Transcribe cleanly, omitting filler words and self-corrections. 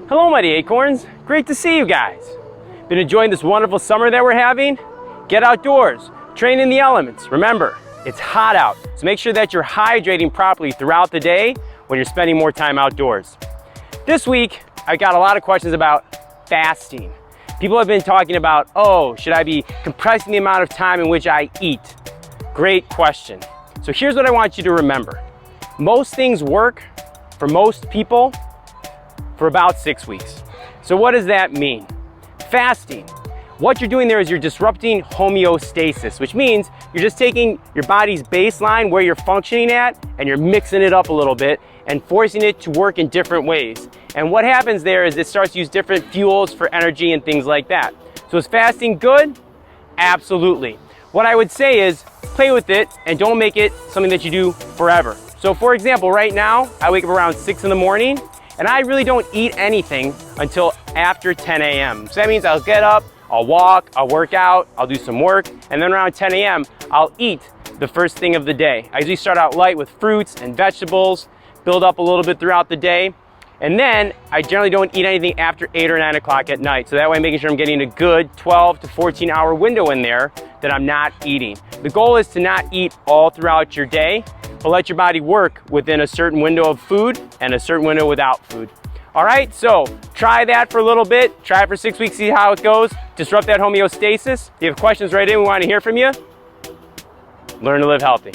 Hello, Mighty Acorns. Great to see you guys. Been enjoying this wonderful summer that we're having? Get outdoors, train in the elements. Remember, it's hot out, so make sure that you're hydrating properly throughout the day when you're spending more time outdoors. This week, I got a lot of questions about fasting. People have been talking about, oh, should I be compressing the amount of time in which I eat? Great question. So here's what I want you to remember. Most things work for most people for about 6 weeks. So what does that mean? Fasting. What you're doing there is you're disrupting homeostasis, which means you're just taking your body's baseline where you're functioning at and you're mixing it up a little bit and forcing it to work in different ways. And what happens there is it starts to use different fuels for energy and things like that. So is fasting good? Absolutely. What I would say is play with it and don't make it something that you do forever. So for example, right now, I wake up around 6 in the morning and I really don't eat anything until after 10 a.m. So that means I'll get up, I'll walk, I'll work out, I'll do some work, and then around 10 a.m. I'll eat the first thing of the day. I usually start out light with fruits and vegetables, build up a little bit throughout the day, and then I generally don't eat anything after 8 or 9 o'clock at night. So that way I'm making sure I'm getting a good 12 to 14 hour window in there that I'm not eating. The goal is to not eat all throughout your day, but let your body work within a certain window of food and a certain window without food. All right, so try that for a little bit. Try it for 6 weeks, see how it goes. Disrupt that homeostasis. If you have questions, write in. We want to hear from you. Learn to live healthy.